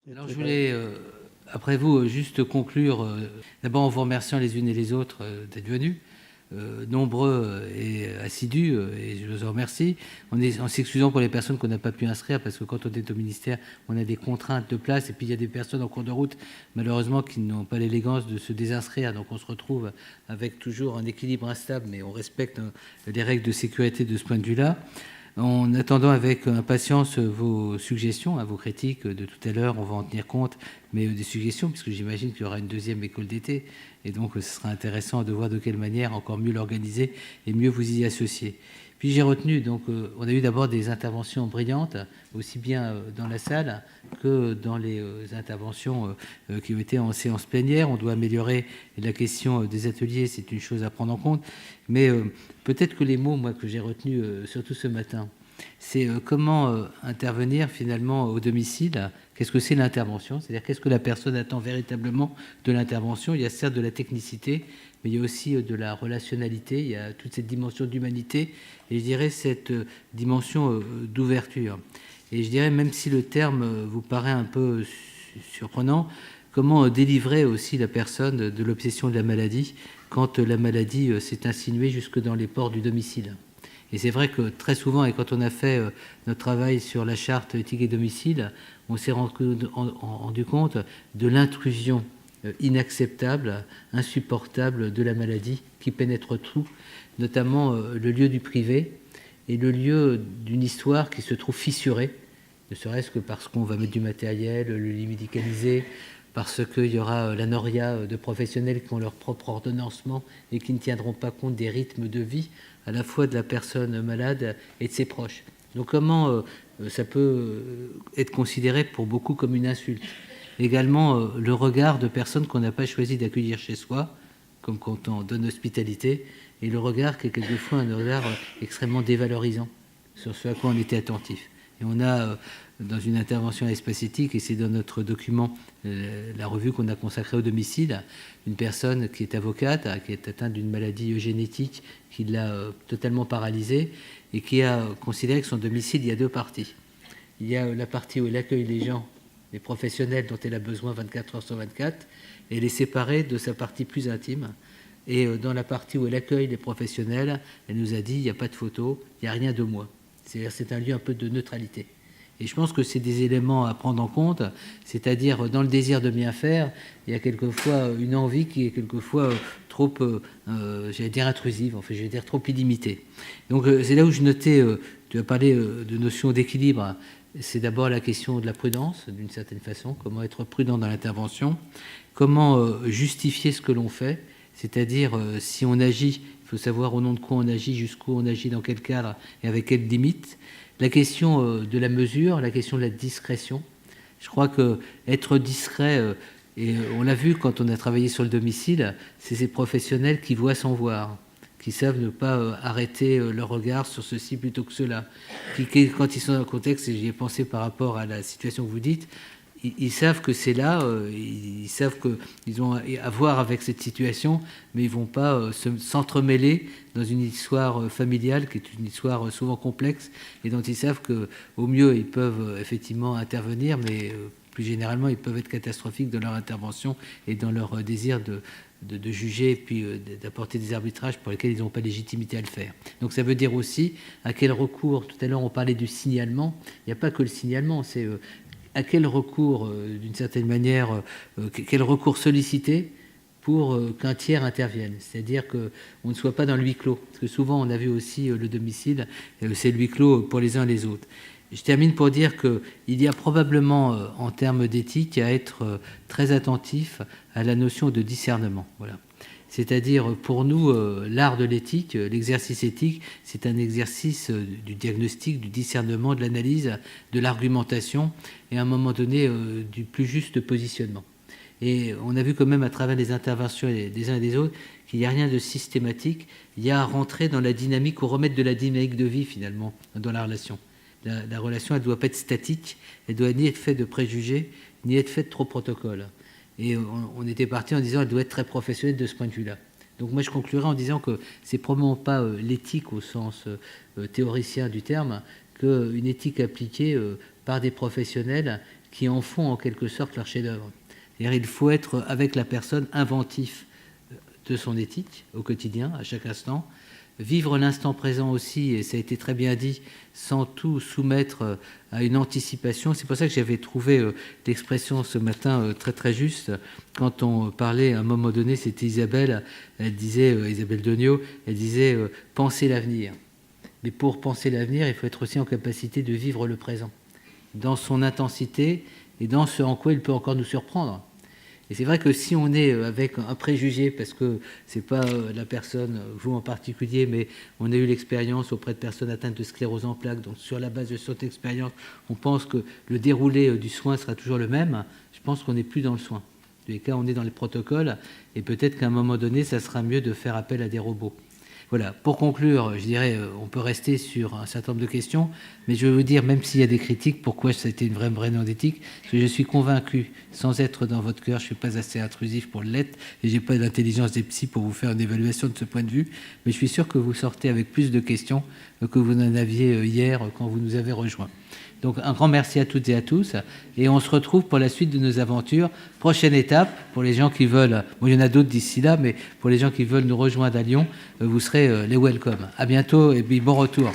Alors je voulais, après vous, juste conclure, d'abord en vous remerciant les unes et les autres d'être venus, nombreux et assidus, et je vous en remercie. En s'excusant pour les personnes qu'on n'a pas pu inscrire, parce que quand on est au ministère, on a des contraintes de place, et puis il y a des personnes en cours de route, malheureusement, qui n'ont pas l'élégance de se désinscrire, donc on se retrouve avec toujours un équilibre instable, mais on respecte les règles de sécurité de ce point de vue-là. En attendant avec impatience vos suggestions, vos critiques de tout à l'heure, on va en tenir compte, mais des suggestions, puisque j'imagine qu'il y aura une deuxième école d'été, et donc ce sera intéressant de voir de quelle manière encore mieux l'organiser et mieux vous y associer. Puis j'ai retenu, donc on a eu d'abord des interventions brillantes, aussi bien dans la salle que dans les interventions qui ont été en séance plénière. On doit améliorer la question des ateliers, c'est une chose à prendre en compte, mais peut-être que les mots, moi, que j'ai retenus surtout ce matin, c'est comment intervenir finalement au domicile. Qu'est-ce que c'est l'intervention? C'est-à-dire qu'est-ce que la personne attend véritablement de l'intervention? Il y a certes de la technicité, mais il y a aussi de la relationnalité, il y a toute cette dimension d'humanité, et je dirais cette dimension d'ouverture. Et je dirais, même si le terme vous paraît un peu surprenant, comment délivrer aussi la personne de l'obsession de la maladie quand la maladie s'est insinuée jusque dans les ports du domicile. Et c'est vrai que très souvent, et quand on a fait notre travail sur la charte éthique et domicile, on s'est rendu compte de l'intrusion inacceptable, insupportable de la maladie qui pénètre tout, notamment le lieu du privé et le lieu d'une histoire qui se trouve fissurée, ne serait-ce que parce qu'on va mettre du matériel, le lit médicalisé, parce qu'il y aura la noria de professionnels qui ont leur propre ordonnancement et qui ne tiendront pas compte des rythmes de vie, à la fois de la personne malade et de ses proches. Donc comment ça peut être considéré pour beaucoup comme une insulte. Également, le regard de personnes qu'on n'a pas choisi d'accueillir chez soi, comme quand on donne hospitalité, et le regard qui est quelquefois un regard extrêmement dévalorisant sur ce à quoi on était attentif. Et on a, dans une intervention à espace éthique, et c'est dans notre document, la revue qu'on a consacrée au domicile, une personne qui est avocate, qui est atteinte d'une maladie génétique qui l'a totalement paralysée, et qui a considéré que son domicile, il y a deux parties. Il y a la partie où elle accueille les gens, les professionnels dont elle a besoin 24 heures sur 24, et elle est séparée de sa partie plus intime. Et dans la partie où elle accueille les professionnels, elle nous a dit, il n'y a pas de photo, il n'y a rien de moi. C'est un lieu un peu de neutralité. Et je pense que c'est des éléments à prendre en compte, c'est-à-dire dans le désir de bien faire, il y a quelquefois une envie qui est quelquefois trop, j'allais dire intrusive, enfin j'allais dire trop illimitée. Donc c'est là où je notais, tu as parlé de notion d'équilibre, c'est d'abord la question de la prudence, d'une certaine façon, comment être prudent dans l'intervention, comment justifier ce que l'on fait, c'est-à-dire si on agit, il faut savoir au nom de quoi on agit, jusqu'où on agit, dans quel cadre et avec quelles limites. La question de la mesure, la question de la discrétion. Je crois qu'être discret, et on l'a vu quand on a travaillé sur le domicile, c'est ces professionnels qui voient sans voir, qui savent ne pas arrêter leur regard sur ceci plutôt que cela, qui quand ils sont dans le contexte, et j'y ai pensé par rapport à la situation que vous dites, ils savent que c'est là, ils savent qu'ils ont à voir avec cette situation, mais ils ne vont pas s'entremêler dans une histoire familiale qui est une histoire souvent complexe et dont ils savent qu'au mieux, ils peuvent effectivement intervenir, mais plus généralement, ils peuvent être catastrophiques dans leur intervention et dans leur désir de juger et puis d'apporter des arbitrages pour lesquels ils n'ont pas légitimité à le faire. Donc ça veut dire aussi à quel recours, tout à l'heure on parlait du signalement, il n'y a pas que le signalement, c'est à quel recours, d'une certaine manière, quel recours solliciter pour qu'un tiers intervienne. C'est-à-dire qu'on ne soit pas dans le huis clos. Parce que souvent, on a vu aussi le domicile, c'est le huis clos pour les uns et les autres. Je termine pour dire qu'il y a probablement, en termes d'éthique, à être très attentif à la notion de discernement. Voilà. C'est-à-dire, pour nous, l'art de l'éthique, l'exercice éthique, c'est un exercice du diagnostic, du discernement, de l'analyse, de l'argumentation et à un moment donné, du plus juste positionnement. Et on a vu quand même à travers les interventions des uns et des autres qu'il n'y a rien de systématique. Il y a à rentrer dans la dynamique ou remettre de la dynamique de vie, finalement, dans la relation. La relation, elle ne doit pas être statique, elle doit ni être faite de préjugés, ni être faite de trop protocole. Et on était parti en disant qu'elle doit être très professionnelle de ce point de vue-là. Donc moi, je conclurai en disant que c'est probablement pas l'éthique au sens théoricien du terme, qu'une éthique appliquée par des professionnels qui en font en quelque sorte leur chef-d'œuvre. C'est-à-dire il faut être avec la personne inventif de son éthique au quotidien, à chaque instant, vivre l'instant présent aussi, et ça a été très bien dit, sans tout soumettre à une anticipation. C'est pour ça que j'avais trouvé l'expression ce matin très très juste, quand on parlait à un moment donné, c'était Isabelle, elle disait, Isabelle Degnaud, elle disait « penser l'avenir ». Mais pour penser l'avenir, il faut être aussi en capacité de vivre le présent, dans son intensité et dans ce en quoi il peut encore nous surprendre. Et c'est vrai que si on est avec un préjugé, parce que ce n'est pas la personne, vous en particulier, mais on a eu l'expérience auprès de personnes atteintes de sclérose en plaques, donc sur la base de cette expérience, on pense que le déroulé du soin sera toujours le même, je pense qu'on n'est plus dans le soin. En tous les cas, on est dans les protocoles, et peut-être qu'à un moment donné, ça sera mieux de faire appel à des robots. Voilà, pour conclure, je dirais, on peut rester sur un certain nombre de questions, mais je vais vous dire, même s'il y a des critiques, pourquoi ça a été une vraie réunion d'éthique, parce que je suis convaincu, sans être dans votre cœur, je ne suis pas assez intrusif pour l'être, et je n'ai pas l'intelligence des psys pour vous faire une évaluation de ce point de vue, mais je suis sûr que vous sortez avec plus de questions que vous n'en aviez hier quand vous nous avez rejoints. Donc un grand merci à toutes et à tous, et on se retrouve pour la suite de nos aventures. Prochaine étape, pour les gens qui veulent, bon, il y en a d'autres d'ici là, mais pour les gens qui veulent nous rejoindre à Lyon, vous serez les welcome. À bientôt et puis bon retour.